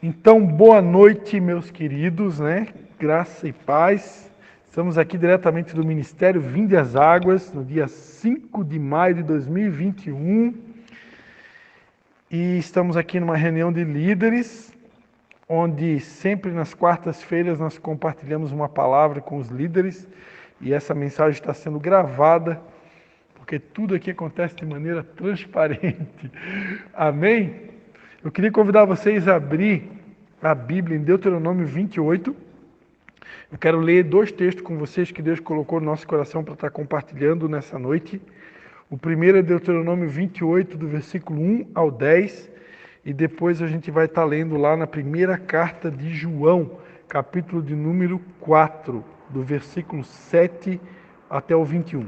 Então, boa noite, meus queridos, né? Graça e paz. Estamos aqui diretamente do Ministério Vinde às Águas, no dia 5 de maio de 2021. E estamos aqui numa reunião de líderes, onde sempre nas quartas-feiras nós compartilhamos uma palavra com os líderes. E essa mensagem está sendo gravada, porque tudo aqui acontece de maneira transparente. Amém? Eu queria convidar vocês a abrir a Bíblia em Deuteronômio 28. Eu quero ler dois textos com vocês que Deus colocou no nosso coração para estar compartilhando nessa noite. O primeiro é Deuteronômio 28, do versículo 1 ao 10. E depois a gente vai estar lendo lá na primeira carta de João, capítulo de número 4, do versículo 7 até o 21.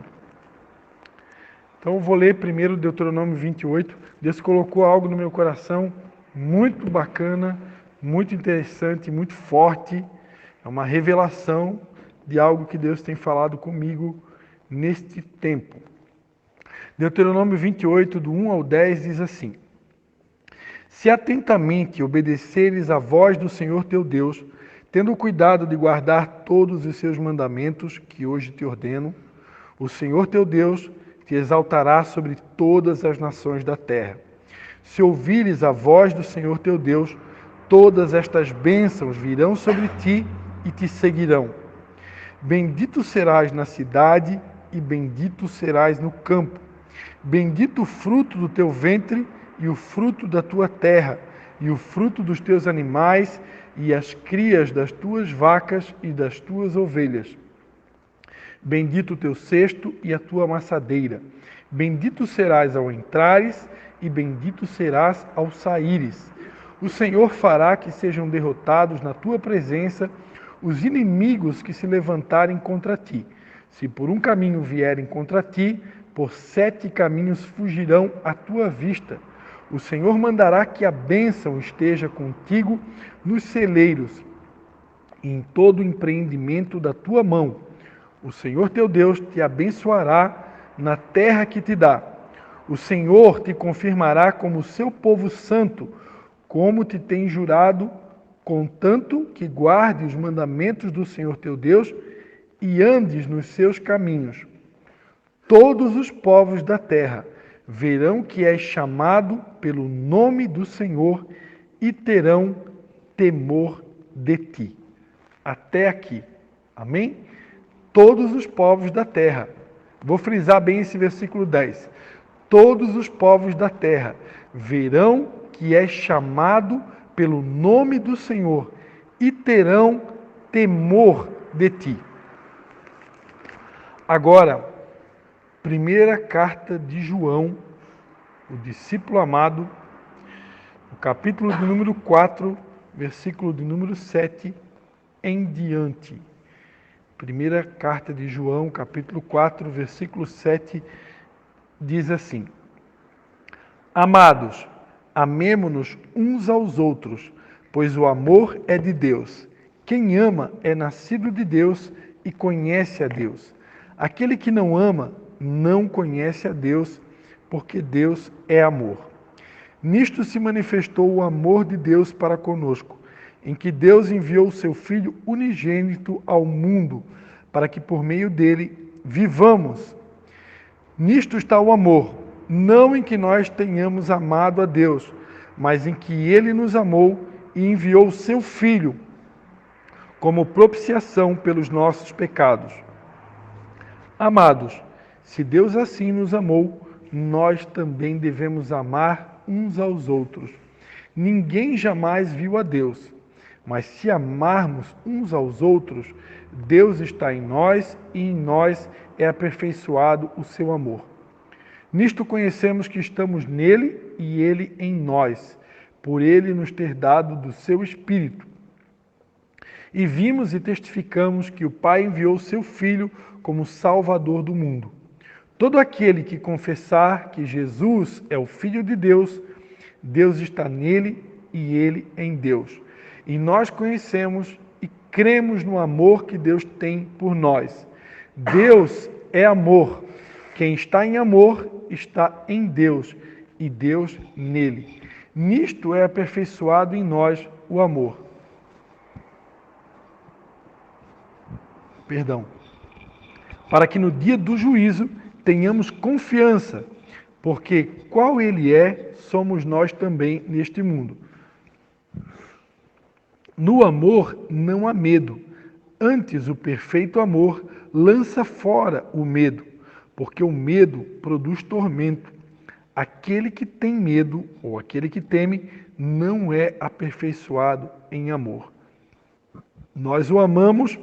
Então eu vou ler primeiro Deuteronômio 28. Deus colocou algo no meu coração muito bacana, muito interessante, muito forte. É uma revelação de algo que Deus tem falado comigo neste tempo. Deuteronômio 28, do 1 ao 10, diz assim: Se atentamente obedeceres à voz do Senhor teu Deus, tendo cuidado de guardar todos os seus mandamentos que hoje te ordeno, o Senhor teu Deus te exaltará sobre todas as nações da terra. Se ouvires a voz do Senhor teu Deus, todas estas bênçãos virão sobre ti e te seguirão. Bendito serás na cidade e bendito serás no campo. Bendito o fruto do teu ventre e o fruto da tua terra, e o fruto dos teus animais e as crias das tuas vacas e das tuas ovelhas. Bendito o teu cesto e a tua amassadeira. Bendito serás ao entrares e bendito serás ao saíres. O Senhor fará que sejam derrotados na tua presença os inimigos que se levantarem contra ti. Se por um caminho vierem contra ti, por 7 caminhos fugirão à tua vista. O Senhor mandará que a bênção esteja contigo nos celeiros e em todo o empreendimento da tua mão. O Senhor teu Deus te abençoará na terra que te dá. O Senhor te confirmará como seu povo santo, como te tem jurado, contanto que guarde os mandamentos do Senhor teu Deus e andes nos seus caminhos. Todos os povos da terra verão que és chamado pelo nome do Senhor e terão temor de ti. Até aqui. Amém? Todos os povos da terra. Vou frisar bem esse versículo 10. Todos os povos da terra verão que és chamado pelo nome do Senhor e terão temor de ti. Agora, primeira carta de João, o discípulo amado, o capítulo de número 4, versículo de número 7 em diante. Primeira carta de João, capítulo 4, versículo 7, diz assim: Amados, amemo-nos uns aos outros, pois o amor é de Deus. Quem ama é nascido de Deus e conhece a Deus. Aquele que não ama não conhece a Deus, porque Deus é amor. Nisto se manifestou o amor de Deus para conosco, em que Deus enviou o seu Filho unigênito ao mundo, para que por meio dele vivamos. Nisto está o amor, não em que nós tenhamos amado a Deus, mas em que ele nos amou e enviou o seu Filho como propiciação pelos nossos pecados. Amados, se Deus assim nos amou, nós também devemos amar uns aos outros. Ninguém jamais viu a Deus. Mas se amarmos uns aos outros, Deus está em nós e em nós é aperfeiçoado o seu amor. Nisto conhecemos que estamos nele e ele em nós, por ele nos ter dado do seu Espírito. E vimos e testificamos que o Pai enviou seu Filho como Salvador do mundo. Todo aquele que confessar que Jesus é o Filho de Deus, Deus está nele e ele em Deus. E nós conhecemos e cremos no amor que Deus tem por nós. Deus é amor. Quem está em amor está em Deus e Deus nele. Nisto é aperfeiçoado em nós o amor. Para que no dia do juízo tenhamos confiança, porque qual ele é, somos nós também neste mundo. No amor não há medo, antes o perfeito amor lança fora o medo, porque o medo produz tormento. Aquele que tem medo, ou aquele que teme, não é aperfeiçoado em amor. Nós o amamos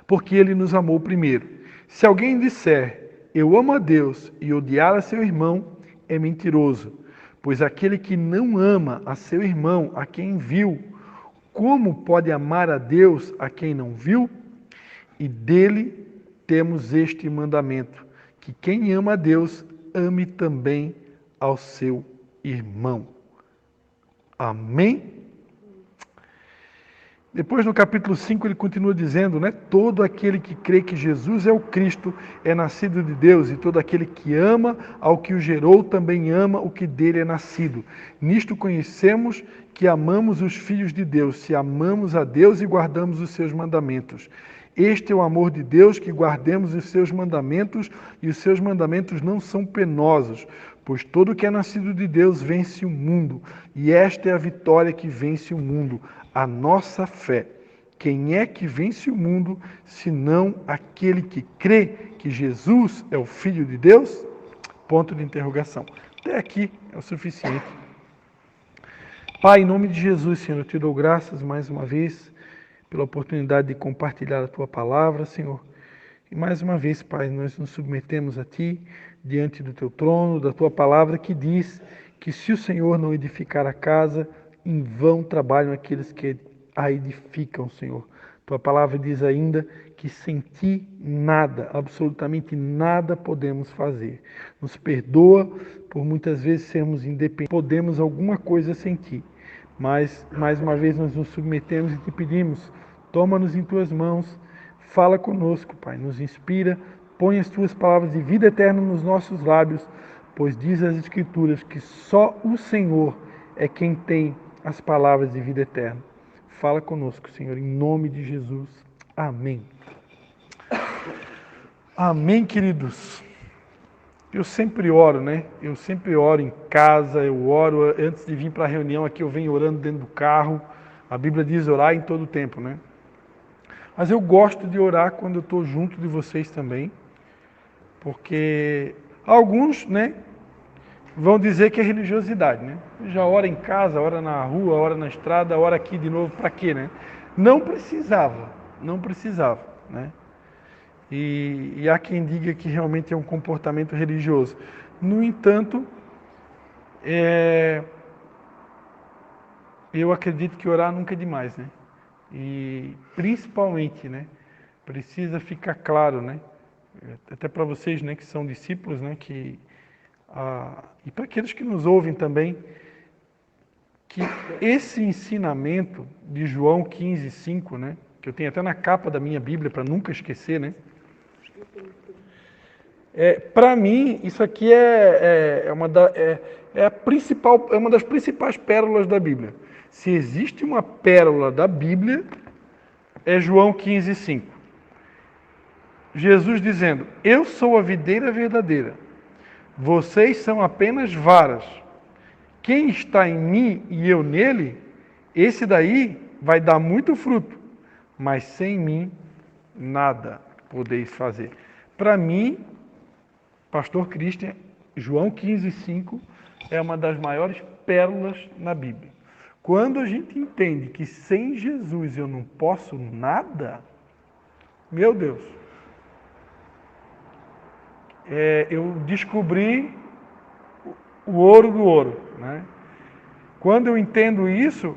porque ele nos amou primeiro. Se alguém disser, eu amo a Deus, e odiar a seu irmão, é mentiroso. Pois aquele que não ama a seu irmão, a quem viu, como pode amar a Deus a quem não viu? E dele temos este mandamento, que quem ama a Deus, ame também ao seu irmão. Amém? Depois, no capítulo 5, ele continua dizendo, né? Todo aquele que crê que Jesus é o Cristo é nascido de Deus, e todo aquele que ama ao que o gerou também ama o que dele é nascido. Nisto conhecemos que amamos os filhos de Deus, se amamos a Deus e guardamos os seus mandamentos. Este é o amor de Deus, que guardemos os seus mandamentos, e os seus mandamentos não são penosos, pois todo que é nascido de Deus vence o mundo, e esta é a vitória que vence o mundo, a nossa fé. Quem é que vence o mundo, senão aquele que crê que Jesus é o Filho de Deus? Ponto de interrogação. Até aqui é o suficiente. Pai, em nome de Jesus, Senhor, eu te dou graças mais uma vez pela oportunidade de compartilhar a Tua palavra, Senhor. E mais uma vez, Pai, nós nos submetemos a Ti, diante do Teu trono, da Tua palavra, que diz que se o Senhor não edificar a casa, em vão trabalham aqueles que a edificam, Senhor. Tua palavra diz ainda que sem Ti nada, absolutamente nada podemos fazer. Nos perdoa por muitas vezes sermos independentes, podemos alguma coisa sem Ti. Mas, mais uma vez, nós nos submetemos e Te pedimos, toma-nos em Tuas mãos, fala conosco, Pai, nos inspira, põe as Tuas palavras de vida eterna nos nossos lábios, pois diz as Escrituras que só o Senhor é quem tem as palavras de vida eterna. Fala conosco, Senhor, em nome de Jesus. Amém. Amém, queridos. Eu sempre oro, né? Eu sempre oro em casa, eu oro antes de vir para a reunião aqui, eu venho orando dentro do carro. A Bíblia diz orar em todo tempo, né? Mas eu gosto de orar quando eu estou junto de vocês também, porque alguns, né, vão dizer que é religiosidade, né? Já ora em casa, ora na rua, ora na estrada, ora aqui de novo, para quê, né? Não precisava, né? E há quem diga que realmente é um comportamento religioso. No entanto, eu acredito que orar nunca é demais, né? E principalmente, né? Precisa ficar claro, né? Até para vocês, né, que são discípulos, né, e para aqueles que nos ouvem também, que esse ensinamento de João 15:5, né, que eu tenho até na capa da minha Bíblia para nunca esquecer, né? Para mim, isso aqui é uma das principais pérolas da Bíblia. Se existe uma pérola da Bíblia, é João 15:5. Jesus dizendo, eu sou a videira verdadeira, vocês são apenas varas. Quem está em mim e eu nele, esse daí vai dar muito fruto, mas sem mim nada podeis fazer. Para mim, Pastor Christian, João 15:5 é uma das maiores pérolas na Bíblia. Quando a gente entende que sem Jesus eu não posso nada, meu Deus, eu descobri o ouro do ouro, né? Quando eu entendo isso,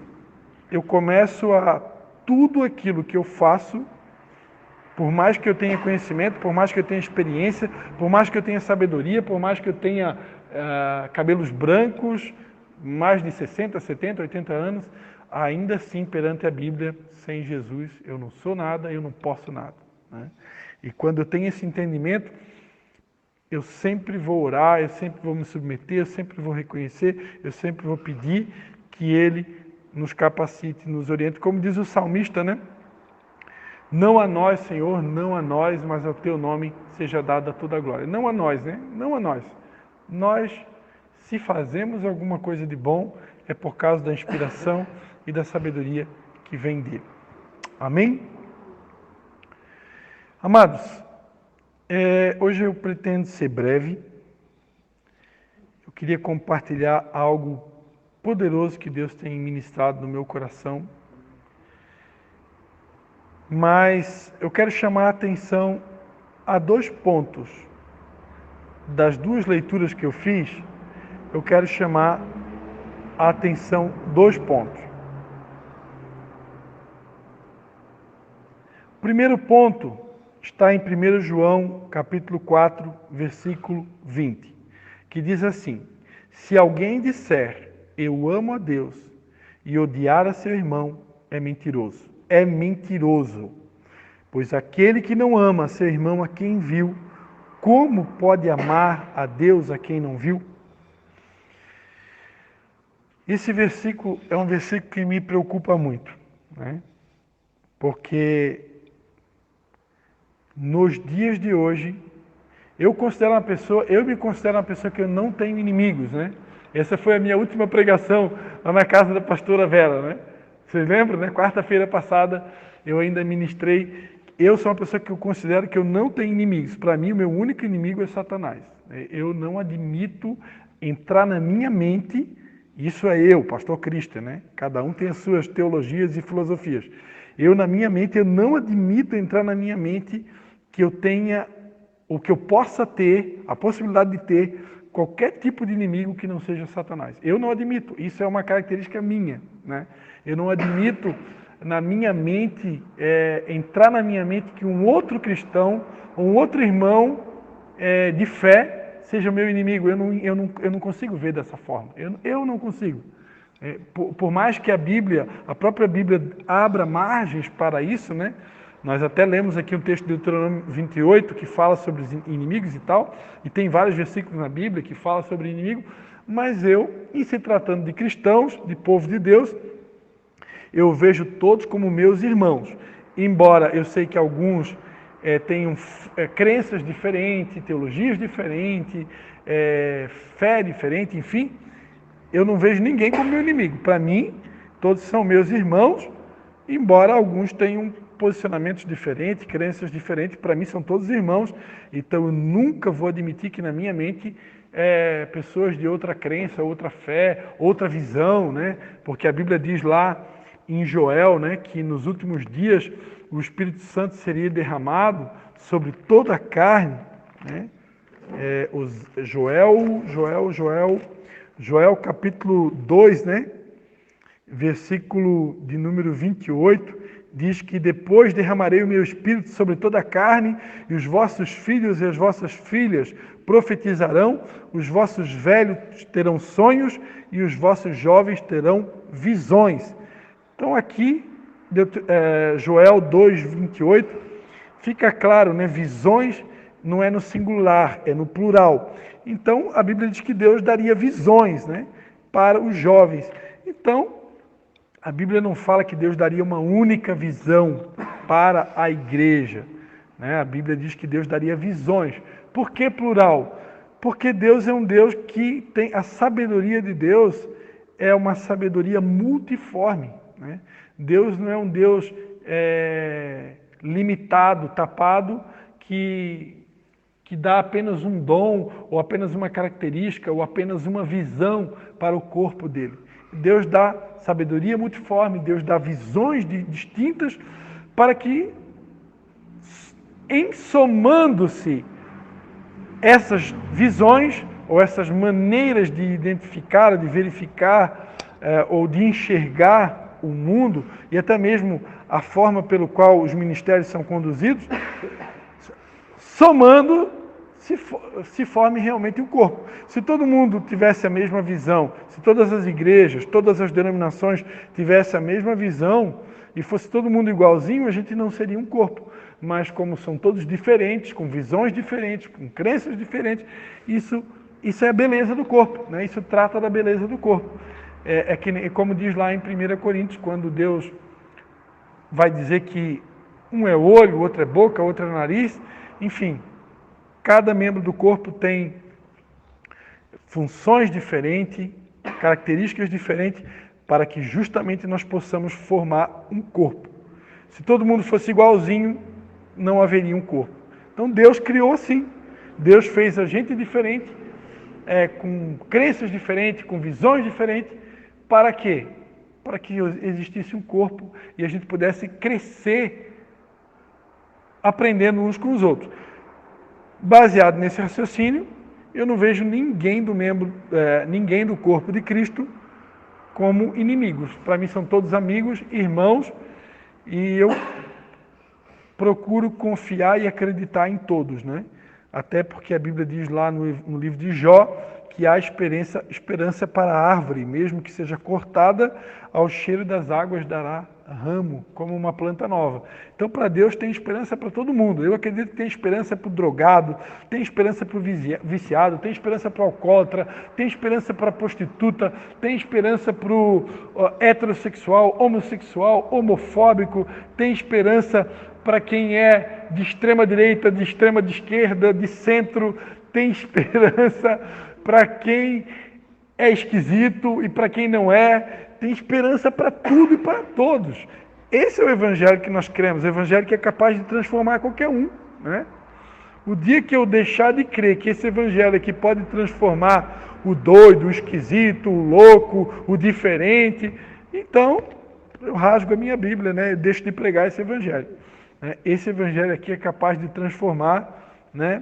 eu começo a tudo aquilo que eu faço, por mais que eu tenha conhecimento, por mais que eu tenha experiência, por mais que eu tenha sabedoria, por mais que eu tenha cabelos brancos, mais de 60, 70, 80 anos, ainda assim, perante a Bíblia, sem Jesus, eu não sou nada, eu não posso nada, né? E quando eu tenho esse entendimento, eu sempre vou orar, eu sempre vou me submeter, eu sempre vou reconhecer, eu sempre vou pedir que Ele nos capacite, nos oriente. Como diz o salmista, né? Não a nós, Senhor, não a nós, mas ao Teu nome seja dada toda a glória. Não a nós, né? Não a nós. Nós, se fazemos alguma coisa de bom, é por causa da inspiração e da sabedoria que vem dele. Amém? Amados, hoje eu pretendo ser breve. Eu queria compartilhar algo poderoso que Deus tem ministrado no meu coração. Mas eu quero chamar a atenção a 2 pontos. Das 2 leituras que eu fiz, eu quero chamar a atenção 2 pontos. O primeiro ponto está em 1 João, capítulo 4, versículo 20, que diz assim: se alguém disser, eu amo a Deus, e odiar a seu irmão, é mentiroso. É mentiroso, pois aquele que não ama seu irmão a quem viu, como pode amar a Deus a quem não viu? Esse versículo é um versículo que me preocupa muito, né? Porque nos dias de hoje, eu me considero uma pessoa que eu não tenho inimigos, né? Essa foi a minha última pregação lá na casa da pastora Vera, né? Vocês lembram, né? Quarta-feira passada eu ainda ministrei. Eu sou uma pessoa que eu considero que eu não tenho inimigos. Para mim, o meu único inimigo é Satanás. Eu não admito entrar na minha mente, isso é eu, pastor Christian, né? Cada um tem as suas teologias e filosofias. Na minha mente, eu não admito entrar na minha mente que eu tenha, ou que eu possa ter, a possibilidade de ter qualquer tipo de inimigo que não seja Satanás. Eu não admito, isso é uma característica minha, né? Eu não admito na minha mente, entrar na minha mente que um outro cristão, um outro irmão de fé, seja meu inimigo. Eu não consigo ver dessa forma. Eu não consigo. Por mais que a própria Bíblia abra margens para isso, né? Nós até lemos aqui um texto de Deuteronômio 28 que fala sobre os inimigos e tal, e tem vários versículos na Bíblia que falam sobre inimigo, mas em se tratando de cristãos, de povo de Deus, eu vejo todos como meus irmãos. Embora eu sei que alguns tenham crenças diferentes, teologias diferentes, fé diferente, enfim, eu não vejo ninguém como meu inimigo. Para mim, todos são meus irmãos, embora alguns tenham posicionamentos diferentes, crenças diferentes, para mim são todos irmãos. Então eu nunca vou admitir que na minha mente pessoas de outra crença, outra fé, outra visão, né? Porque a Bíblia diz lá em Joel, né, que nos últimos dias o Espírito Santo seria derramado sobre toda a carne, né? Joel capítulo 2, né? Versículo de número 28, diz que depois derramarei o meu Espírito sobre toda a carne, e os vossos filhos e as vossas filhas profetizarão, os vossos velhos terão sonhos, e os vossos jovens terão visões. Então aqui, Joel 2, 28, fica claro, né? Visões não é no singular, é no plural. Então, a Bíblia diz que Deus daria visões, né, para os jovens. Então, a Bíblia não fala que Deus daria uma única visão para a igreja, né? A Bíblia diz que Deus daria visões. Por que plural? Porque Deus é um Deus que tem a sabedoria de Deus, é uma sabedoria multiforme, né? Deus não é um Deus limitado, tapado, que dá apenas um dom, ou apenas uma característica, ou apenas uma visão para o corpo dele. Deus dá sabedoria multiforme, Deus dá visões distintas, para que, somando-se essas visões, ou essas maneiras de identificar, de verificar, ou de enxergar o mundo, e até mesmo a forma pelo qual os ministérios são conduzidos, somando, se forme realmente um corpo. Se todo mundo tivesse a mesma visão, se todas as igrejas, todas as denominações tivessem a mesma visão, e fosse todo mundo igualzinho, a gente não seria um corpo. Mas como são todos diferentes, com visões diferentes, com crenças diferentes, isso é a beleza do corpo, né? Isso trata da beleza do corpo. Como diz lá em 1 Coríntios, quando Deus vai dizer que um é olho, o outro é boca, o outro é nariz, enfim, cada membro do corpo tem funções diferentes, características diferentes, para que justamente nós possamos formar um corpo. Se todo mundo fosse igualzinho, não haveria um corpo. Então Deus criou assim. Deus fez a gente diferente, com crenças diferentes, com visões diferentes. Para quê? Para que existisse um corpo e a gente pudesse crescer aprendendo uns com os outros. Baseado nesse raciocínio, eu não vejo ninguém do corpo de Cristo como inimigos. Para mim são todos amigos, irmãos, e eu procuro confiar e acreditar em todos, né? Até porque a Bíblia diz lá no livro de Jó que há esperança para a árvore, mesmo que seja cortada, ao cheiro das águas dará ramo, como uma planta nova. Então, para Deus tem esperança para todo mundo. Eu acredito que tem esperança para o drogado, tem esperança para o viciado, tem esperança para o alcoólatra, tem esperança para a prostituta, tem esperança para o heterossexual, homossexual, homofóbico, tem esperança para quem é de extrema direita, de extrema esquerda, de centro, tem esperança para quem é esquisito e para quem não é, tem esperança para tudo e para todos. Esse é o evangelho que nós cremos, o evangelho que é capaz de transformar qualquer um, né? O dia que eu deixar de crer que esse evangelho aqui pode transformar o doido, o esquisito, o louco, o diferente, então eu rasgo a minha Bíblia, né? Eu deixo de pregar esse evangelho. Esse evangelho aqui é capaz de transformar, né,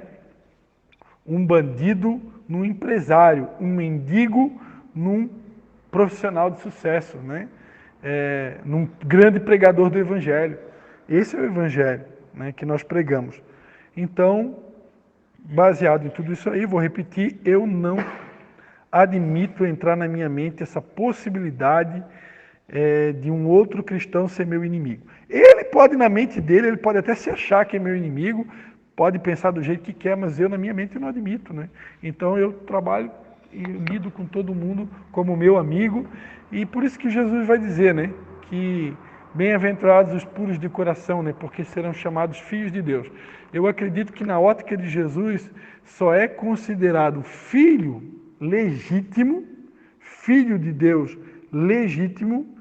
um bandido num empresário, um mendigo num profissional de sucesso, né? Num grande pregador do evangelho. Esse é o evangelho, né, que nós pregamos. Então, baseado em tudo isso aí, vou repetir, eu não admito entrar na minha mente essa possibilidade de um outro cristão ser meu inimigo. Ele pode, na mente dele, ele pode até se achar que é meu inimigo, pode pensar do jeito que quer, mas eu, na minha mente, não admito, né? Então, eu trabalho e lido com todo mundo como meu amigo, e por isso que Jesus vai dizer, né, que bem-aventurados os puros de coração, né, porque serão chamados filhos de Deus. Eu acredito que na ótica de Jesus só é considerado filho legítimo, filho de Deus legítimo,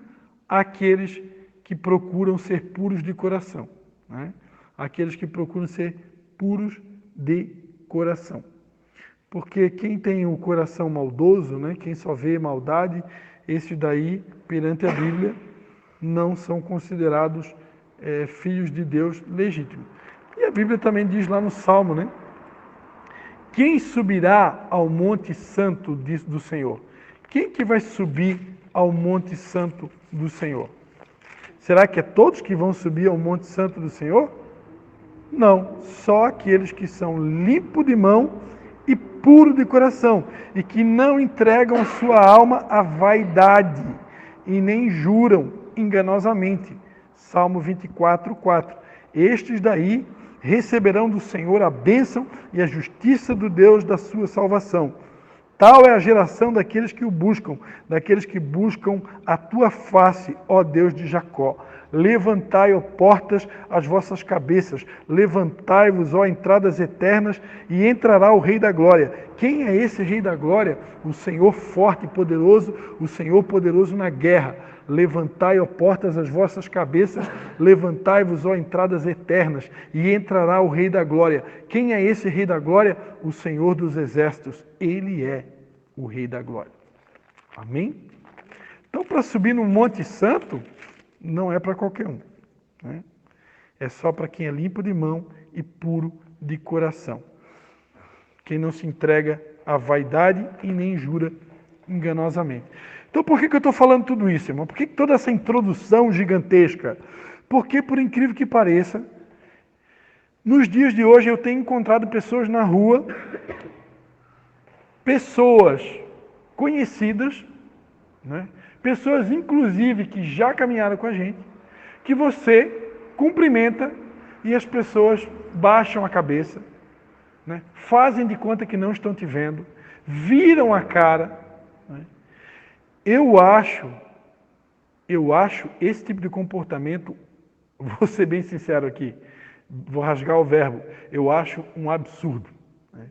aqueles que procuram ser puros de coração, né? Aqueles que procuram ser puros de coração. Porque quem tem o coração maldoso, né, quem só vê maldade, esses daí, perante a Bíblia, não são considerados filhos de Deus legítimos. E a Bíblia também diz lá no Salmo, né? Quem subirá ao monte santo do Senhor? Quem que vai subir ao monte santo do Senhor? Será que é todos que vão subir ao monte santo do Senhor? Não, só aqueles que são limpos de mão e puro de coração, e que não entregam sua alma à vaidade, e nem juram enganosamente. Salmo 24, 4. Estes daí receberão do Senhor a bênção e a justiça do Deus da sua salvação. Tal é a geração daqueles que o buscam, daqueles que buscam a tua face, ó Deus de Jacó. Levantai, ó portas, as vossas cabeças, levantai-vos, ó entradas eternas, e entrará o Rei da Glória. Quem é esse Rei da Glória? O Senhor forte e poderoso, o Senhor poderoso na guerra. Levantai, ó portas, as vossas cabeças, levantai-vos, ó entradas eternas, e entrará o Rei da Glória. Quem é esse Rei da Glória? O Senhor dos Exércitos. Ele é o Rei da Glória. Amém? Então, para subir no Monte Santo, não é para qualquer um, né? É só para quem é limpo de mão e puro de coração. Quem não se entrega à vaidade e nem jura enganosamente. Então, por que eu estou falando tudo isso, irmão? Por que toda essa introdução gigantesca? Porque, por incrível que pareça, nos dias de hoje eu tenho encontrado pessoas na rua, pessoas conhecidas, né? Pessoas, inclusive, que já caminharam com a gente, que você cumprimenta e as pessoas baixam a cabeça, né? Fazem de conta que não estão te vendo, viram a cara, né? Eu acho esse tipo de comportamento, vou ser bem sincero aqui, vou rasgar o verbo, eu acho um absurdo. Né?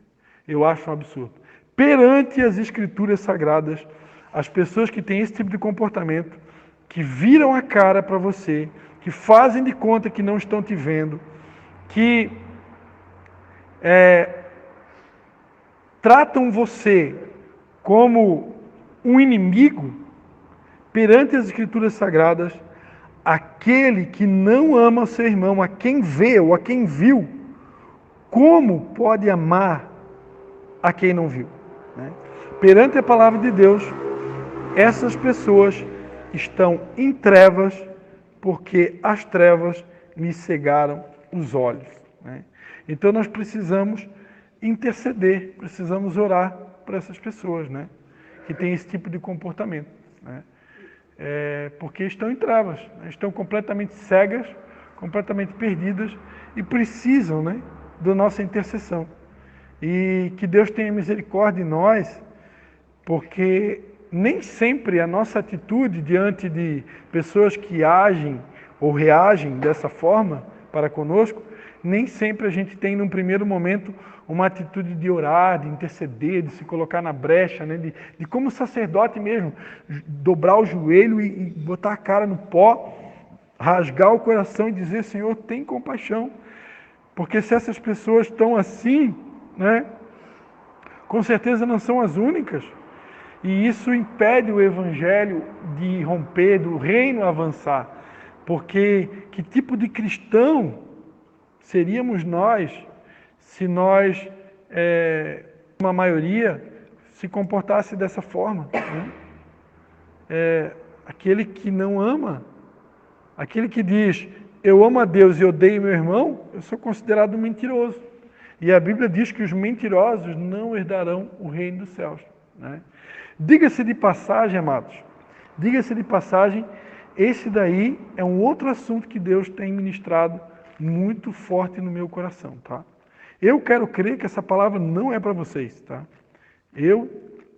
Eu acho um absurdo. Perante as Escrituras Sagradas, as pessoas que têm esse tipo de comportamento, que viram a cara para você, que fazem de conta que não estão te vendo, que tratam você como um inimigo, perante as Escrituras Sagradas, aquele que não ama seu irmão, a quem vê ou a quem viu, como pode amar a quem não viu? Né? Perante a palavra de Deus, essas pessoas estão em trevas, porque as trevas lhe cegaram os olhos. Né? Então nós precisamos interceder, precisamos orar por essas pessoas, né? Que têm esse tipo de comportamento. Né? Porque estão em trevas, né? Estão completamente cegas, completamente perdidas e precisam, né, da nossa intercessão. E que Deus tenha misericórdia de nós, porque nem sempre a nossa atitude diante de pessoas que agem ou reagem dessa forma para conosco, nem sempre a gente tem, num primeiro momento, uma atitude de orar, de interceder, de se colocar na brecha, né? de como sacerdote mesmo, dobrar o joelho e botar a cara no pó, rasgar o coração e dizer: Senhor, tem compaixão. Porque se essas pessoas estão assim, né, com certeza não são as únicas. E isso impede o evangelho de romper, do reino avançar. Porque que tipo de cristão seríamos nós se nós, uma maioria, se comportasse dessa forma? Né? Aquele que não ama, aquele que diz: eu amo a Deus e odeio meu irmão, eu sou considerado mentiroso. E a Bíblia diz que os mentirosos não herdarão o reino dos céus. Né? Diga-se de passagem, amados, diga-se de passagem, esse daí é um outro assunto que Deus tem ministrado muito forte no meu coração, tá? Eu quero crer que essa palavra não é para vocês, tá? Eu,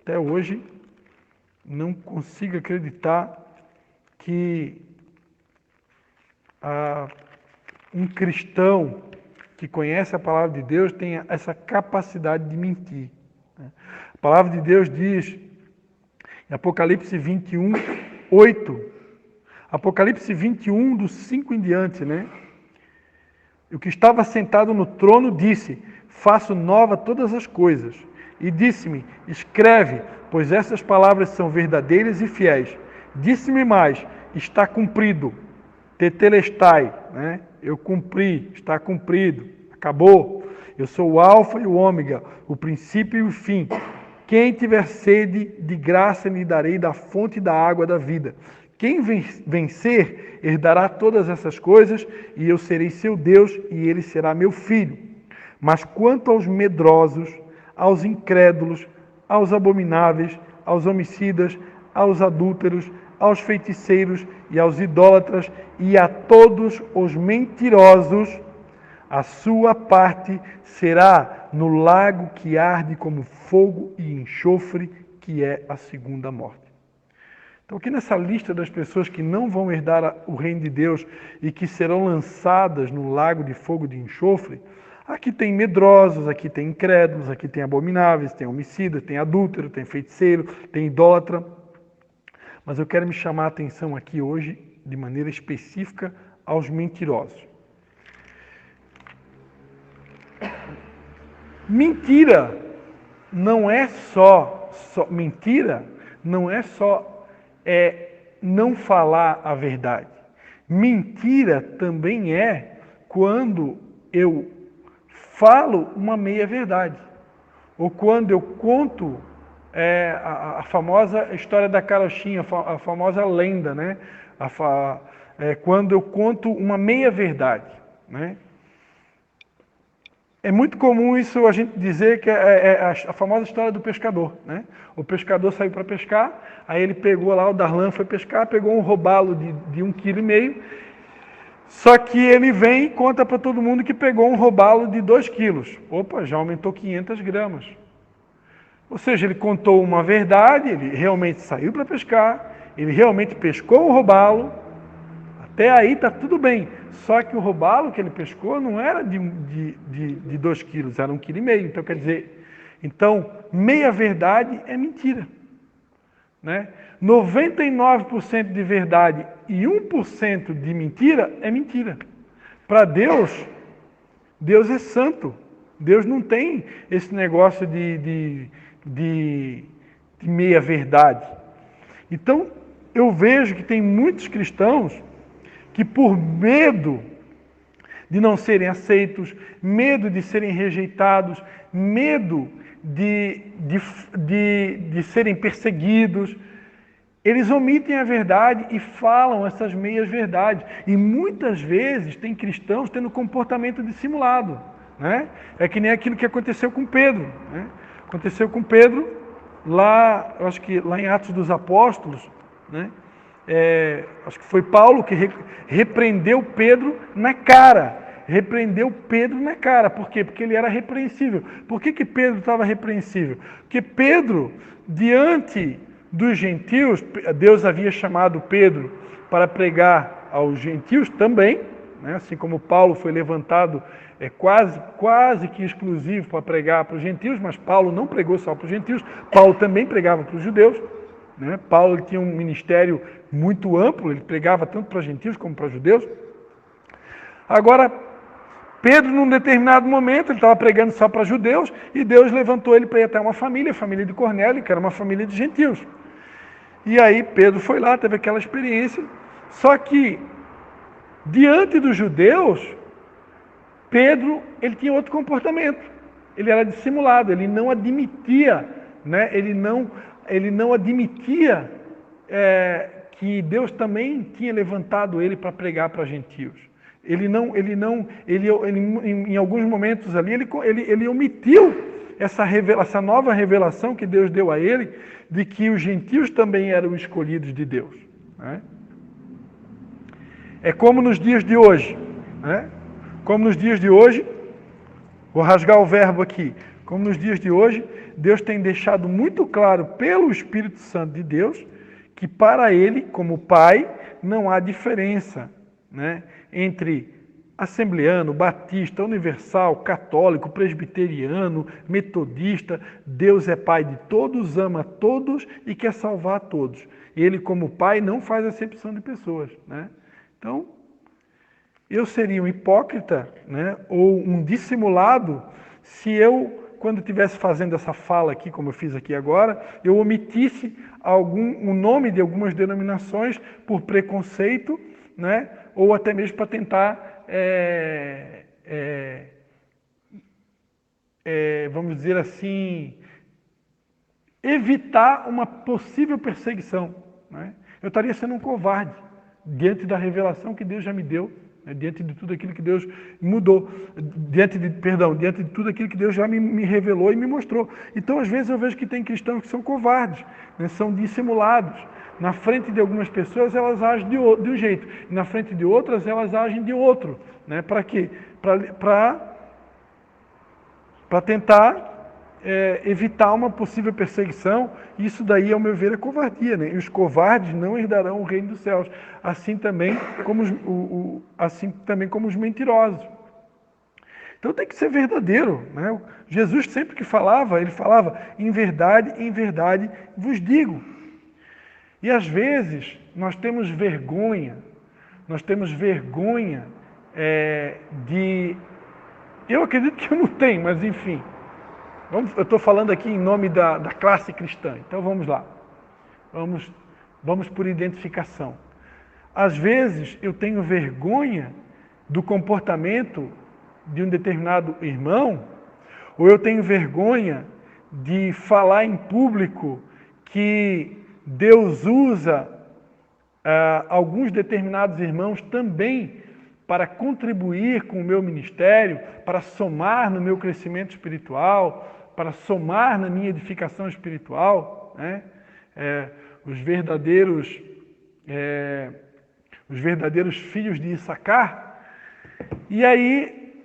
até hoje, não consigo acreditar que um cristão que conhece a palavra de Deus tenha essa capacidade de mentir. Né? A palavra de Deus diz, em Apocalipse 21, 8, Apocalipse 21, do 5 em diante, né? O que estava sentado no trono disse: faço nova todas as coisas. E disse-me: escreve, pois essas palavras são verdadeiras e fiéis. Disse-me mais: está cumprido. Tetelestai, né? Eu cumpri, está cumprido, acabou. Eu sou o alfa e o ômega, o princípio e o fim. Quem tiver sede, de graça lhe darei da fonte da água da vida. Quem vencer, herdará todas essas coisas, e eu serei seu Deus, e ele será meu filho. Mas quanto aos medrosos, aos incrédulos, aos abomináveis, aos homicidas, aos adúlteros, aos feiticeiros e aos idólatras, e a todos os mentirosos, a sua parte será no lago que arde como fogo e enxofre, que é a segunda morte. Então, aqui nessa lista das pessoas que não vão herdar o reino de Deus e que serão lançadas no lago de fogo e de enxofre, aqui tem medrosos, aqui tem incrédulos, aqui tem abomináveis, tem homicida, tem adúltero, tem feiticeiro, tem idólatra. Mas eu quero me chamar a atenção aqui hoje, de maneira específica, aos mentirosos. Mentira não é só mentira não é só não falar a verdade. Mentira também é quando eu falo uma meia-verdade. Ou quando eu conto a famosa história da carochinha, a famosa lenda, né? Quando eu conto uma meia-verdade. Né? É muito comum isso a gente dizer que é a famosa história do pescador. Né? O pescador saiu para pescar, aí ele pegou lá, o Darlan foi pescar, pegou um robalo de 1,5 kg, só que ele vem e conta para todo mundo que pegou um robalo de 2 quilos. Opa, já aumentou 500 gramas. Ou seja, ele contou uma verdade, ele realmente saiu para pescar, ele realmente pescou o robalo, até aí está tudo bem. Só que o robalo que ele pescou não era de 2 quilos, era 1,5 kg. Então, quer dizer, meia verdade é mentira. Né? 99% de verdade e 1% de mentira é mentira. Para Deus, Deus é santo. Deus não tem esse negócio de meia verdade. Então, eu vejo que tem muitos cristãos que por medo de não serem aceitos, medo de serem rejeitados, medo de serem perseguidos, eles omitem a verdade e falam essas meias verdades. E muitas vezes tem cristãos tendo comportamento dissimulado. Né? É que nem aquilo que aconteceu com Pedro. Né? Aconteceu com Pedro lá, eu acho que lá em Atos dos Apóstolos, né? Acho que foi Paulo que repreendeu Pedro na cara. Repreendeu Pedro na cara. Por quê? Porque ele era repreensível. Por que Pedro estava repreensível? Porque Pedro, diante dos gentios, Deus havia chamado Pedro para pregar aos gentios também, né? Assim como Paulo foi levantado quase que exclusivo para pregar para os gentios, mas Paulo não pregou só para os gentios, Paulo também pregava para os judeus. Né? Paulo tinha um ministério muito amplo, ele pregava tanto para gentios como para judeus. Agora, Pedro, num determinado momento, ele estava pregando só para judeus, e Deus levantou ele para ir até uma família, a família de Cornélio, que era uma família de gentios. E aí Pedro foi lá, teve aquela experiência, só que, diante dos judeus, Pedro, ele tinha outro comportamento. Ele era dissimulado, ele não admitia, né? Ele não admitia que Deus também tinha levantado ele para pregar para gentios. Em alguns momentos ali, ele omitiu essa nova revelação que Deus deu a ele, de que os gentios também eram escolhidos de Deus. Né? É como nos dias de hoje, né? Como nos dias de hoje, vou rasgar o verbo aqui, como nos dias de hoje, Deus tem deixado muito claro pelo Espírito Santo de Deus que para Ele, como Pai, não há diferença, né, entre assembleano, batista, universal, católico, presbiteriano, metodista. Deus é Pai de todos, ama todos e quer salvar a todos. Ele, como Pai, não faz acepção de pessoas. Né? Então, eu seria um hipócrita, né, ou um dissimulado se eu, quando estivesse fazendo essa fala aqui, como eu fiz aqui agora, eu omitisse o nome de algumas denominações por preconceito, né, ou até mesmo para tentar, vamos dizer assim, evitar uma possível perseguição. Né? Eu estaria sendo um covarde diante da revelação que Deus já me deu, diante de tudo aquilo que Deus mudou, diante de tudo aquilo que Deus já me revelou e me mostrou. Então, às vezes, eu vejo que tem cristãos que são covardes, né, são dissimulados. Na frente de algumas pessoas, elas agem de um jeito, e na frente de outras, elas agem de outro. Né? Para quê? Para tentar evitar uma possível perseguição. Isso daí, ao meu ver, é covardia. Né? E os covardes não herdarão o reino dos céus, assim também como os mentirosos. Então tem que ser verdadeiro. Né? Jesus sempre que falava, ele falava, em verdade vos digo. E às vezes nós temos vergonha de... Eu acredito que eu não tenho, mas enfim. Eu estou falando aqui em nome da classe cristã, então vamos lá. Vamos por identificação. Às vezes eu tenho vergonha do comportamento de um determinado irmão, ou eu tenho vergonha de falar em público que Deus usa alguns determinados irmãos também para contribuir com o meu ministério, para somar no meu crescimento espiritual, para somar na minha edificação espiritual. Né? Os verdadeiros filhos de Issacar. E aí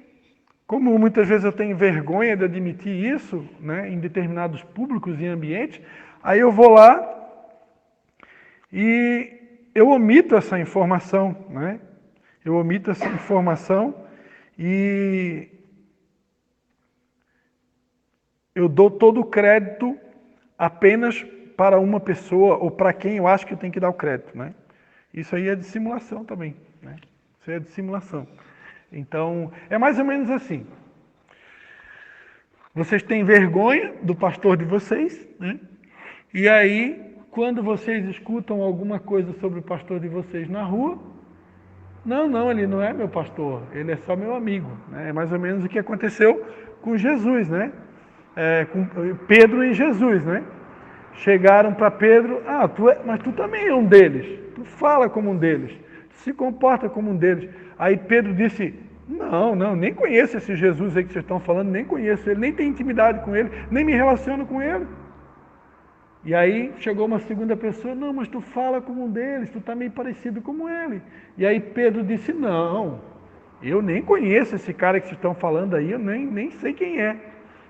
Como muitas vezes eu tenho vergonha de admitir isso, né, em determinados públicos e ambientes, aí eu vou lá e eu omito essa informação, né? Eu omito essa informação e eu dou todo o crédito apenas para uma pessoa ou para quem eu acho que eu tenho que dar o crédito, né? Isso aí é dissimulação também, né? Isso aí é dissimulação. Então, é mais ou menos assim. Vocês têm vergonha do pastor de vocês, né? E aí, quando vocês escutam alguma coisa sobre o pastor de vocês na rua, não, ele não é meu pastor, ele é só meu amigo, né? É mais ou menos o que aconteceu com Jesus, né? Com Pedro e Jesus, né? Chegaram para Pedro, mas tu também é um deles, tu fala como um deles, tu se comporta como um deles. Aí Pedro disse, não, nem conheço esse Jesus aí que vocês estão falando, nem conheço ele, nem tenho intimidade com ele, nem me relaciono com ele. E aí chegou uma segunda pessoa, não, mas tu fala como um deles, tu está meio parecido como ele. E aí Pedro disse, não, eu nem conheço esse cara que vocês estão falando aí, eu nem sei quem é.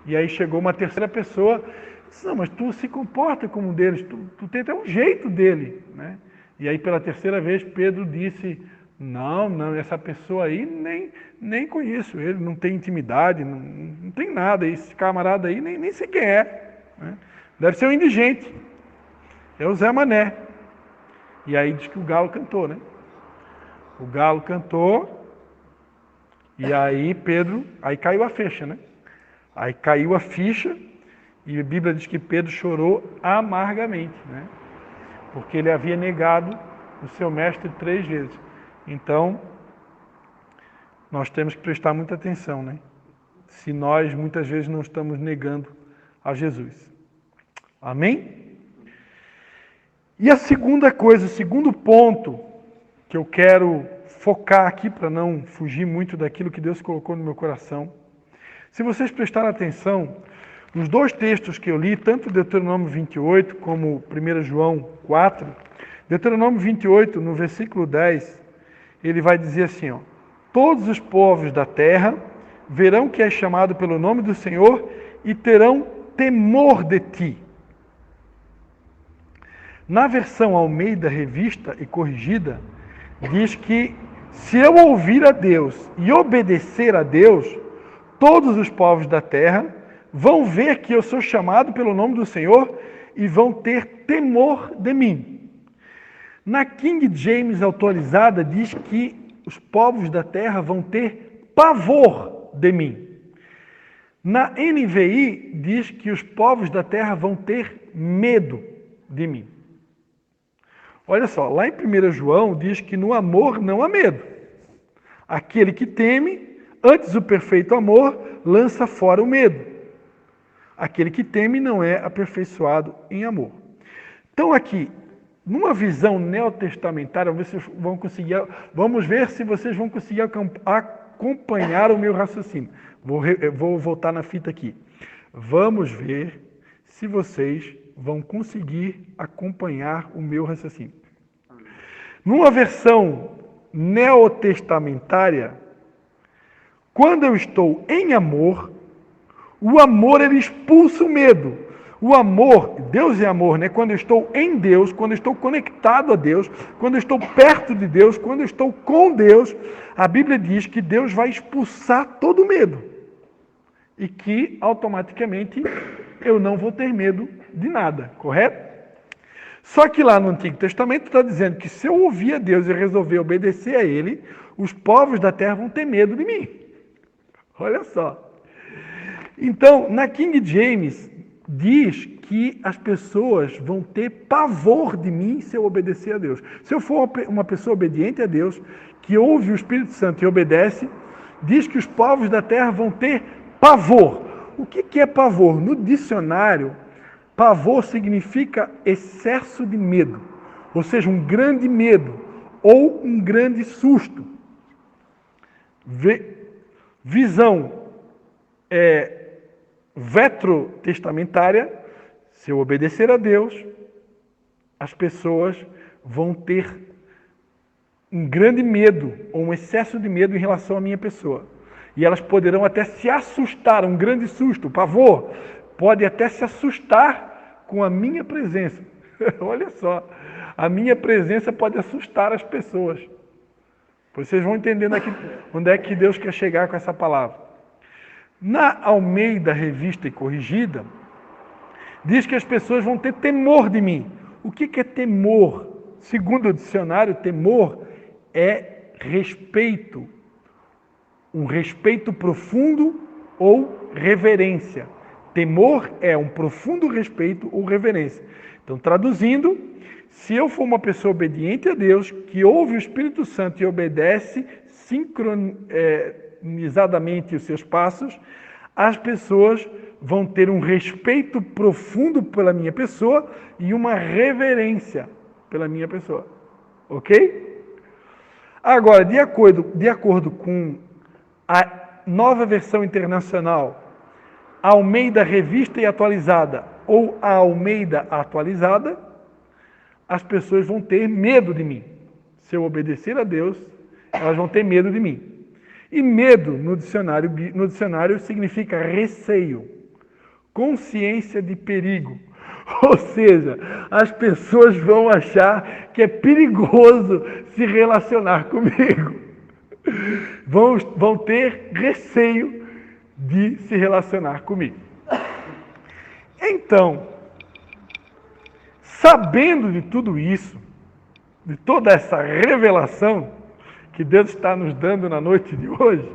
E aí chegou uma terceira pessoa, disse, não, mas tu se comporta como um deles, tu tem até um jeito dele, né? E aí pela terceira vez Pedro disse, não, essa pessoa aí nem conheço ele, não tem intimidade, não tem nada, esse camarada aí nem sei quem é, né? Deve ser um indigente, é o Zé Mané. E aí diz que o galo cantou, né? O galo cantou, e aí aí caiu a ficha, né? Aí caiu a ficha, e a Bíblia diz que Pedro chorou amargamente, né? Porque ele havia negado o seu mestre 3 vezes. Então, nós temos que prestar muita atenção, né? Se nós muitas vezes não estamos negando a Jesus. Amém? E a segunda coisa, o segundo ponto que eu quero focar aqui para não fugir muito daquilo que Deus colocou no meu coração. Se vocês prestarem atenção, nos 2 textos que eu li, tanto Deuteronômio 28 como 1 João 4, Deuteronômio 28, no versículo 10, ele vai dizer assim, ó, todos os povos da terra verão que és chamado pelo nome do Senhor e terão temor de ti. Na versão Almeida Revista e Corrigida, diz que se eu ouvir a Deus e obedecer a Deus, todos os povos da terra vão ver que eu sou chamado pelo nome do Senhor e vão ter temor de mim. Na King James atualizada diz que os povos da terra vão ter pavor de mim. Na NVI diz que os povos da terra vão ter medo de mim. Olha só, lá em 1 João diz que no amor não há medo. Aquele que teme, antes o perfeito amor, lança fora o medo. Aquele que teme não é aperfeiçoado em amor. Então aqui, numa visão neotestamentária, vamos ver se vocês vão conseguir acompanhar o meu raciocínio. Vou voltar na fita aqui. Vamos ver se vocês vão conseguir acompanhar o meu raciocínio. Numa versão neotestamentária, quando eu estou em amor, o amor ele expulsa o medo. O amor, Deus é amor, né? Quando eu estou em Deus, quando eu estou conectado a Deus, quando eu estou perto de Deus, quando eu estou com Deus, a Bíblia diz que Deus vai expulsar todo o medo. E que automaticamente eu não vou ter medo de nada, correto? Só que lá no Antigo Testamento está dizendo que se eu ouvir a Deus e resolver obedecer a Ele, os povos da terra vão ter medo de mim. Olha só. Então, na King James, diz que as pessoas vão ter pavor de mim se eu obedecer a Deus. Se eu for uma pessoa obediente a Deus, que ouve o Espírito Santo e obedece, diz que os povos da terra vão ter pavor. O que é pavor? No dicionário, pavor significa excesso de medo, ou seja, um grande medo ou um grande susto. Visão vetrotestamentária, se eu obedecer a Deus, as pessoas vão ter um grande medo ou um excesso de medo em relação à minha pessoa. E elas poderão até se assustar, um grande susto, pavor. Pode até se assustar com a minha presença. Olha só, a minha presença pode assustar as pessoas. Vocês vão entendendo aqui onde é que Deus quer chegar com essa palavra. Na Almeida Revista e Corrigida, diz que as pessoas vão ter temor de mim. O que é temor? Segundo o dicionário, temor é respeito. Um respeito profundo ou reverência. Temor é um profundo respeito ou reverência. Então, traduzindo, se eu for uma pessoa obediente a Deus, que ouve o Espírito Santo e obedece sincronizadamente os seus passos, as pessoas vão ter um respeito profundo pela minha pessoa e uma reverência pela minha pessoa. Ok? Agora, de acordo com a nova versão internacional, Almeida Revista e Atualizada ou a Almeida Atualizada, as pessoas vão ter medo de mim. Se eu obedecer a Deus, elas vão ter medo de mim. E medo, no dicionário significa receio, consciência de perigo. Ou seja, as pessoas vão achar que é perigoso se relacionar comigo. Vão ter receio de se relacionar comigo. Então, sabendo de tudo isso, de toda essa revelação que Deus está nos dando na noite de hoje,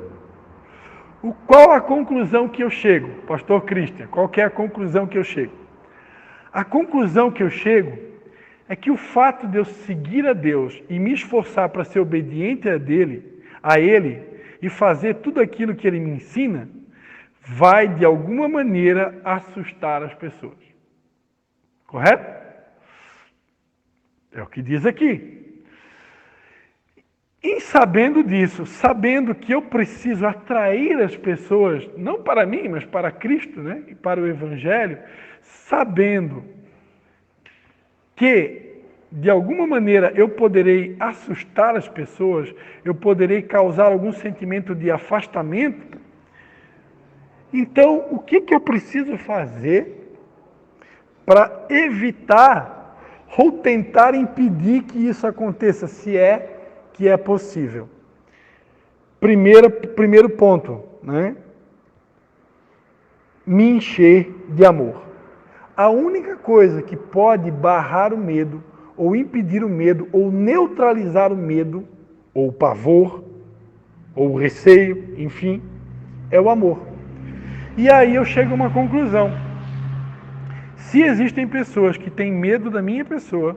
qual a conclusão que eu chego? Pastor Christian, qual que é a conclusão que eu chego? A conclusão que eu chego é que o fato de eu seguir a Deus e me esforçar para ser obediente a Ele e fazer tudo aquilo que Ele me ensina, vai de alguma maneira assustar as pessoas. Correto? É o que diz aqui. E sabendo disso, sabendo que eu preciso atrair as pessoas, não para mim, mas para Cristo, né? E para o Evangelho, sabendo que, de alguma maneira, eu poderei assustar as pessoas, eu poderei causar algum sentimento de afastamento, então, o que eu preciso fazer para evitar ou tentar impedir que isso aconteça, se é que é possível? Primeiro ponto, né? Me encher de amor. A única coisa que pode barrar o medo, ou impedir o medo, ou neutralizar o medo, ou o pavor, ou o receio, enfim, é o amor. E aí eu chego a uma conclusão. Se existem pessoas que têm medo da minha pessoa,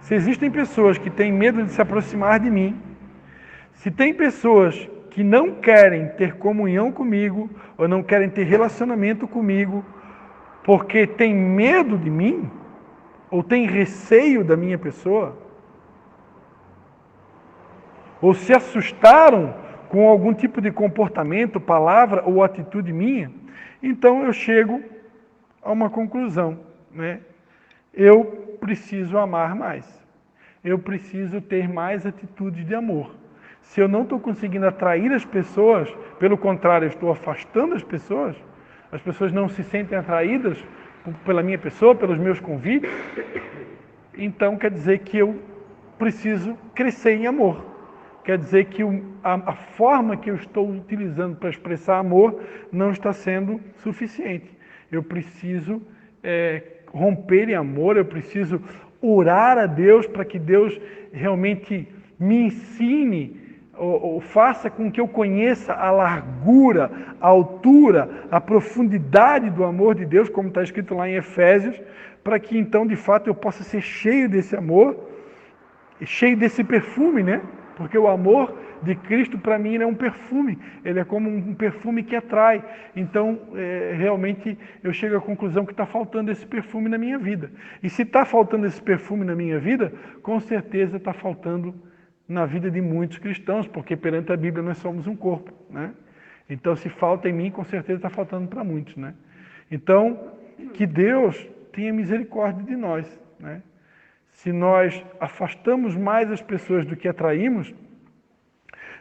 se existem pessoas que têm medo de se aproximar de mim, se tem pessoas que não querem ter comunhão comigo, ou não querem ter relacionamento comigo, porque têm medo de mim, ou têm receio da minha pessoa, ou se assustaram com algum tipo de comportamento, palavra ou atitude minha, então eu chego a uma conclusão, né? Eu preciso amar mais. Eu preciso ter mais atitudes de amor. Se eu não estou conseguindo atrair as pessoas, pelo contrário, eu estou afastando as pessoas não se sentem atraídas pela minha pessoa, pelos meus convites, então quer dizer que eu preciso crescer em amor. Quer dizer que a forma que eu estou utilizando para expressar amor não está sendo suficiente. Eu preciso romper em amor, eu preciso orar a Deus para que Deus realmente me ensine, ou faça com que eu conheça a largura, a altura, a profundidade do amor de Deus, como está escrito lá em Efésios, para que então, de fato, eu possa ser cheio desse amor, cheio desse perfume, né? Porque o amor de Cristo, para mim, ele é um perfume. Ele é como um perfume que atrai. Então, realmente, eu chego à conclusão que está faltando esse perfume na minha vida. E se está faltando esse perfume na minha vida, com certeza está faltando na vida de muitos cristãos, porque perante a Bíblia nós somos um corpo, né? Então, se falta em mim, com certeza está faltando para muitos, né? Então, que Deus tenha misericórdia de nós, né? Se nós afastamos mais as pessoas do que atraímos,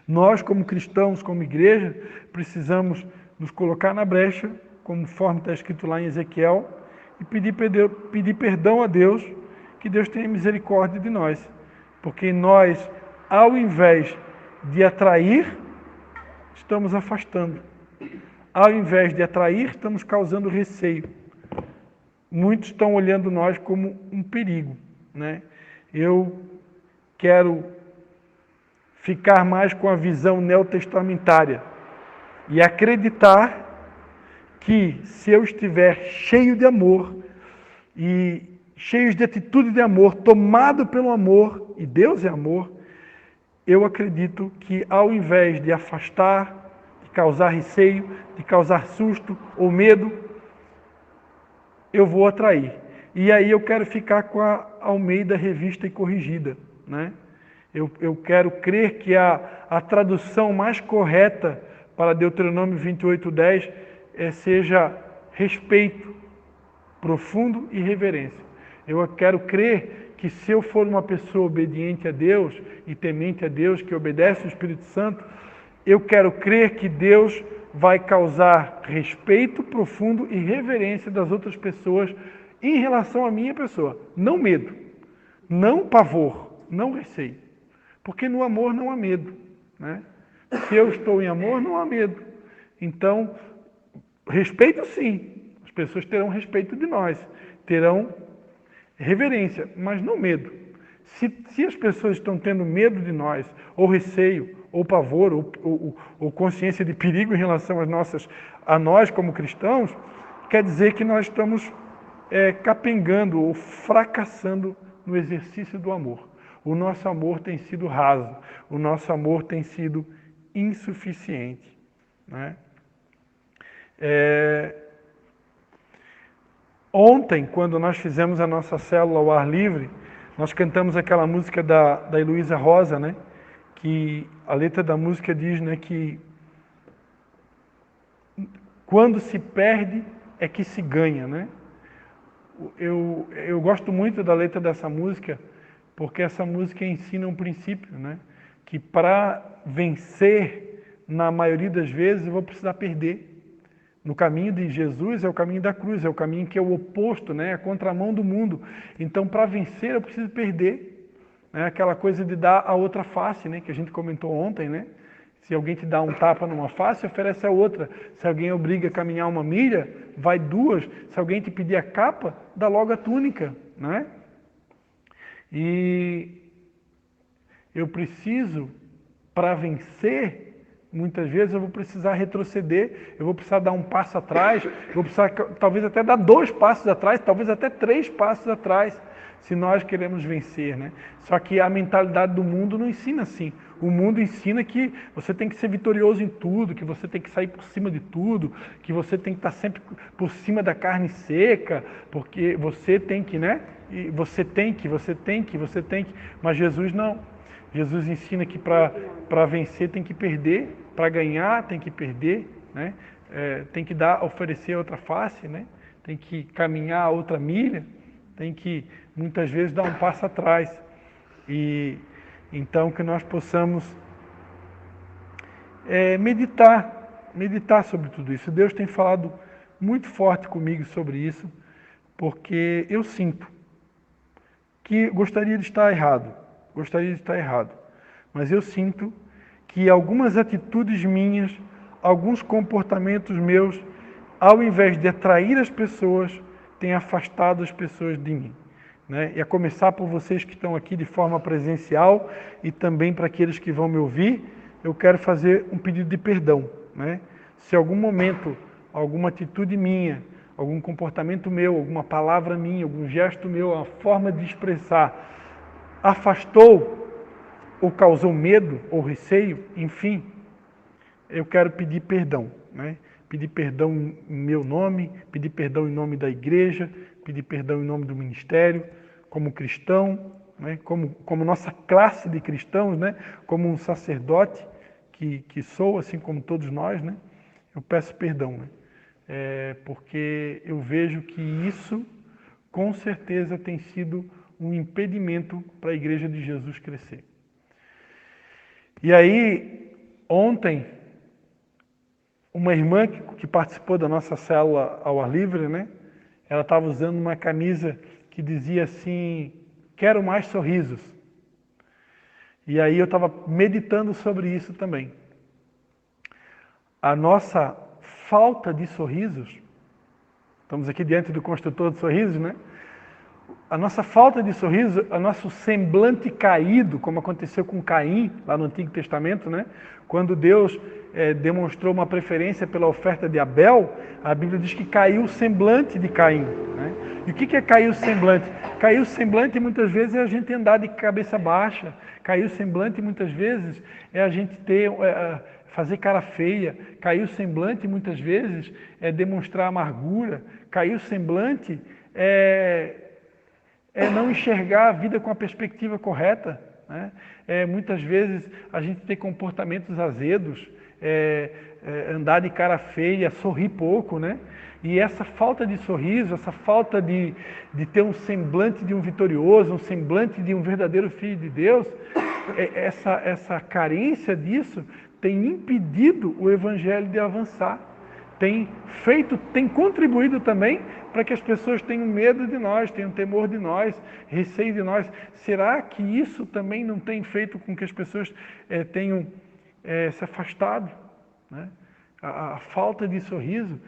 Nós, como cristãos, como igreja, precisamos nos colocar na brecha, conforme está escrito lá em Ezequiel, e pedir perdão a Deus, que Deus tenha misericórdia de nós. Porque nós, ao invés de atrair, estamos afastando. Ao invés de atrair, estamos causando receio. Muitos estão olhando nós como um perigo, né? Eu quero ficar mais com a visão neotestamentária e acreditar que se eu estiver cheio de amor e cheio de atitude de amor, tomado pelo amor, e Deus é amor, eu acredito que ao invés de afastar, de causar receio, de causar susto ou medo, eu vou atrair. E aí eu quero ficar com a Almeida Revista e Corrigida, né? Eu quero crer que a tradução mais correta para Deuteronômio 28:10 seja respeito profundo e reverência. Eu quero crer que se eu for uma pessoa obediente a Deus e temente a Deus, que obedece o Espírito Santo, eu quero crer que Deus vai causar respeito profundo e reverência das outras pessoas em relação à minha pessoa. Não medo, não pavor, não receio. Porque no amor não há medo, né? Se eu estou em amor, não há medo. Então, respeito sim. As pessoas terão respeito de nós, terão reverência, mas não medo. Se as pessoas estão tendo medo de nós, ou receio, ou pavor, ou consciência de perigo em relação a nós como cristãos, quer dizer que nós estamos capengando ou fracassando no exercício do amor. O nosso amor tem sido raso, o nosso amor tem sido insuficiente, né? Ontem, quando nós fizemos a nossa célula ao ar livre, nós cantamos aquela música da Heloísa Rosa, né? Que a letra da música diz, né, que quando se perde é que se ganha, né? Eu gosto muito da letra dessa música, porque essa música ensina um princípio, né? Que para vencer, na maioria das vezes, eu vou precisar perder. No caminho de Jesus é o caminho da cruz, é o caminho que é o oposto, né? É a contramão do mundo. Então, para vencer, eu preciso perder. Né? Aquela coisa de dar a outra face, né? Que a gente comentou ontem, né? Se alguém te dá um tapa numa face, oferece a outra. Se alguém obriga a caminhar uma milha, vai duas. Se alguém te pedir a capa, dá logo a túnica, né? E eu preciso, para vencer, muitas vezes eu vou precisar retroceder, eu vou precisar dar um passo atrás, eu vou precisar talvez até dar 2 passos atrás, talvez até 3 passos atrás, se nós queremos vencer, né? Só que a mentalidade do mundo não ensina assim. O mundo ensina que você tem que ser vitorioso em tudo, que você tem que sair por cima de tudo, que você tem que estar sempre por cima da carne seca, porque você tem que, né? E você tem que. Mas Jesus não. Jesus ensina que para vencer tem que perder, para ganhar tem que perder, né? Tem que oferecer outra face, né? Tem que caminhar outra milha, tem que muitas vezes dar um passo atrás. E então que nós possamos meditar sobre tudo isso. Deus tem falado muito forte comigo sobre isso, porque eu sinto que gostaria de estar errado, mas eu sinto que algumas atitudes minhas, alguns comportamentos meus, ao invés de atrair as pessoas, têm afastado as pessoas de mim, né? E a começar por vocês que estão aqui de forma presencial e também para aqueles que vão me ouvir, eu quero fazer um pedido de perdão, né? Se algum momento, alguma atitude minha, algum comportamento meu, alguma palavra minha, algum gesto meu, a forma de expressar, afastou ou causou medo ou receio, enfim, eu quero pedir perdão, né? Pedir perdão em meu nome, pedir perdão em nome da igreja, pedir perdão em nome do ministério, como cristão, né? Como nossa classe de cristãos, né? Como um sacerdote que sou, assim como todos nós, né? Eu peço perdão, né? Porque eu vejo que isso, com certeza, tem sido um impedimento para a Igreja de Jesus crescer. E aí, Ontem, uma irmã que participou da nossa célula ao ar livre, né? Ela estava usando uma camisa que dizia assim, quero mais sorrisos. E aí eu estava meditando sobre isso também. A nossa falta de sorrisos, estamos aqui diante do construtor de sorrisos, né? A nossa falta de sorriso, o nosso semblante caído, como aconteceu com Caim, lá no Antigo Testamento, né? Quando Deus demonstrou uma preferência pela oferta de Abel, a Bíblia diz que caiu o semblante de Caim. Né? E o que é cair o semblante? Cair o semblante muitas vezes é a gente andar de cabeça baixa. Cair o semblante muitas vezes é a gente fazer cara feia. Cair o semblante muitas vezes é demonstrar amargura. Cair o semblante é não enxergar a vida com a perspectiva correta. Né? Muitas vezes a gente tem comportamentos azedos, andar de cara feia, sorrir pouco, né? E essa falta de sorriso, essa falta de ter um semblante de um vitorioso, um semblante de um verdadeiro filho de Deus, essa carência disso tem impedido o evangelho de avançar. Tem contribuído também para que as pessoas tenham medo de nós, tenham temor de nós, receio de nós. Será que isso também não tem feito com que as pessoas tenham se afastado? Né? A falta de sorriso,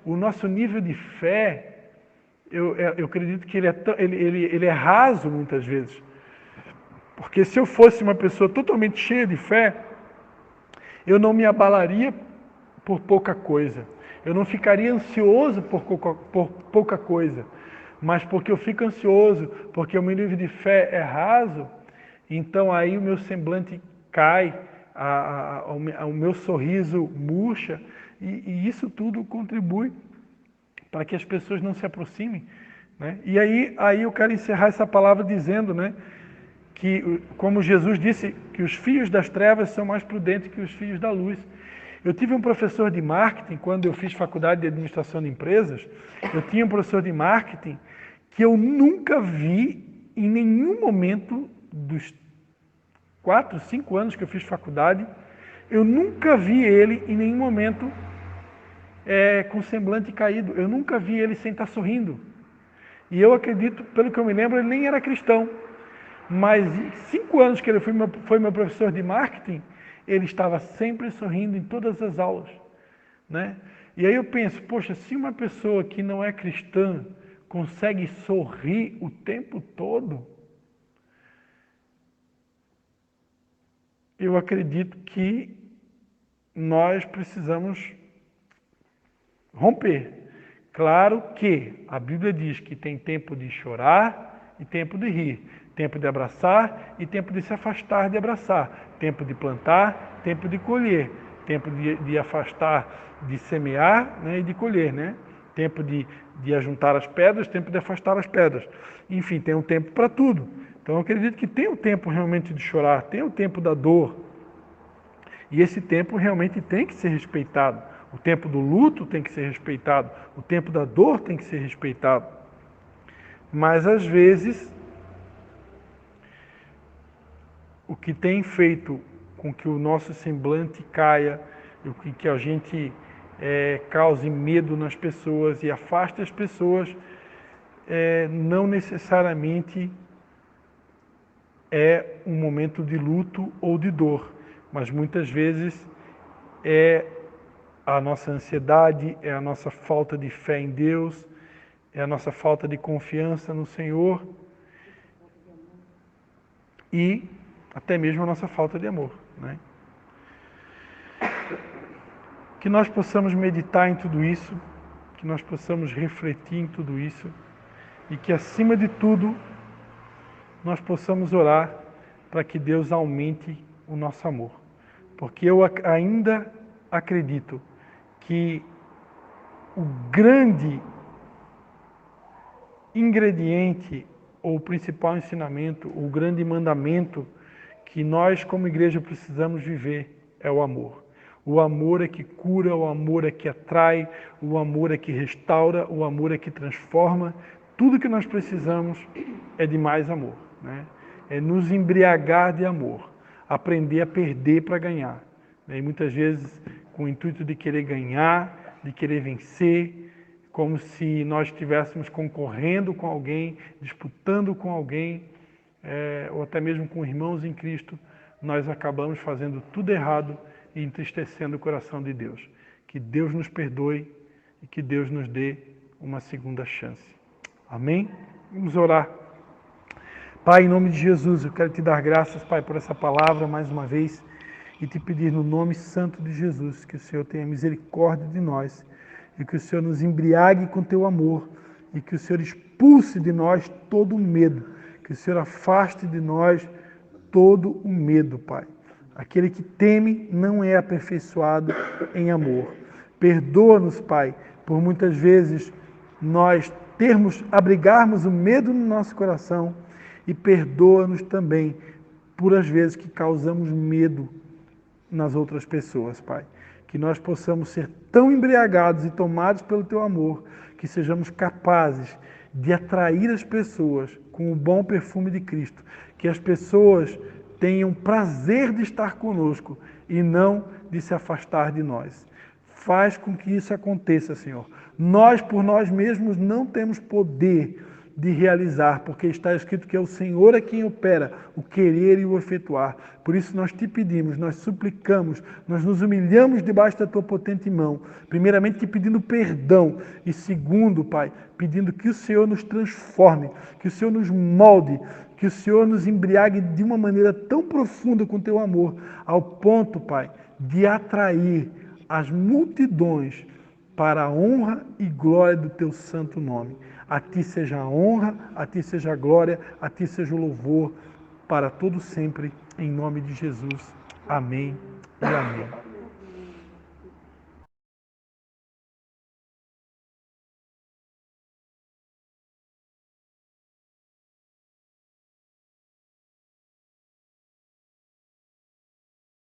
o nosso nível de fé, eu acredito que ele é raso muitas vezes. Porque se eu fosse uma pessoa totalmente cheia de fé, eu não me abalaria por pouca coisa. Eu não ficaria ansioso por pouca coisa. Mas porque eu fico ansioso, porque o meu nível de fé é raso, então aí o meu semblante cai, o meu sorriso murcha, e isso tudo contribui para que as pessoas não se aproximem. Né? E aí eu quero encerrar essa palavra dizendo, né, que, como Jesus disse, que os filhos das trevas são mais prudentes que os filhos da luz. Eu tive um professor de marketing, quando eu fiz faculdade de administração de empresas, eu tinha um professor de marketing que eu nunca vi em nenhum momento dos 4, 5 anos que eu fiz faculdade, eu nunca vi ele em nenhum momento com semblante caído. Eu nunca vi ele sem estar sorrindo. E eu acredito, pelo que eu me lembro, ele nem era cristão. Mas 5 anos que ele foi meu professor de marketing, ele estava sempre sorrindo em todas as aulas. Né? E aí eu penso, poxa, se uma pessoa que não é cristã consegue sorrir o tempo todo, eu acredito que nós precisamos romper. Claro que a Bíblia diz que tem tempo de chorar e tempo de rir, tempo de abraçar e tempo de se afastar de abraçar, tempo de plantar, tempo de colher, tempo de afastar, de semear, né, e de colher, né? Tempo de ajuntar as pedras, tempo de afastar as pedras. Enfim, tem um tempo para tudo. Então eu acredito que tem o tempo realmente de chorar, tem o tempo da dor. E esse tempo realmente tem que ser respeitado. O tempo do luto tem que ser respeitado. O tempo da dor tem que ser respeitado. Mas às vezes, o que tem feito com que o nosso semblante caia, o que a gente cause medo nas pessoas e afaste as pessoas, não necessariamente é um momento de luto ou de dor, mas muitas vezes é a nossa ansiedade, é a nossa falta de fé em Deus, é a nossa falta de confiança no Senhor e até mesmo a nossa falta de amor. Né? Que nós possamos meditar em tudo isso, que nós possamos refletir em tudo isso e que, acima de tudo, nós possamos orar para que Deus aumente o nosso amor. Porque eu ainda acredito que o grande ingrediente ou o principal ensinamento, o grande mandamento que nós como igreja precisamos viver é o amor. O amor é que cura, o amor é que atrai, o amor é que restaura, o amor é que transforma. Tudo que nós precisamos é de mais amor, né? É nos embriagar de amor. aprender a perder para ganhar. E muitas vezes com o intuito de querer ganhar, de querer vencer, como se nós estivéssemos concorrendo com alguém, disputando com alguém, ou até mesmo com irmãos em Cristo, nós acabamos fazendo tudo errado e entristecendo o coração de Deus. Que Deus nos perdoe e que Deus nos dê uma segunda chance. Amém? Vamos orar. Pai, em nome de Jesus, eu quero te dar graças, Pai, por essa palavra mais uma vez e te pedir no nome santo de Jesus que o Senhor tenha misericórdia de nós e que o Senhor nos embriague com teu amor e que o Senhor expulse de nós todo o medo, que o Senhor afaste de nós todo o medo, Pai. Aquele que teme não é aperfeiçoado em amor. Perdoa-nos, Pai, por muitas vezes nós abrigarmos o medo no nosso coração e perdoa-nos também por as vezes que causamos medo nas outras pessoas, Pai. Que nós possamos ser tão embriagados e tomados pelo Teu amor, que sejamos capazes de atrair as pessoas com o bom perfume de Cristo. Que as pessoas tenham prazer de estar conosco e não de se afastar de nós. Faz com que isso aconteça, Senhor. Nós, por nós mesmos, não temos poder de realizar, porque está escrito que é o Senhor é quem opera o querer e o efetuar. Por isso nós te pedimos, nós suplicamos, nós nos humilhamos debaixo da tua potente mão, primeiramente te pedindo perdão e segundo, Pai, pedindo que o Senhor nos transforme, que o Senhor nos molde, que o Senhor nos embriague de uma maneira tão profunda com teu amor, ao ponto, Pai, de atrair as multidões para a honra e glória do teu santo nome. A ti seja a honra, a ti seja a glória, a ti seja o louvor para todo sempre, em nome de Jesus. Amém e amém.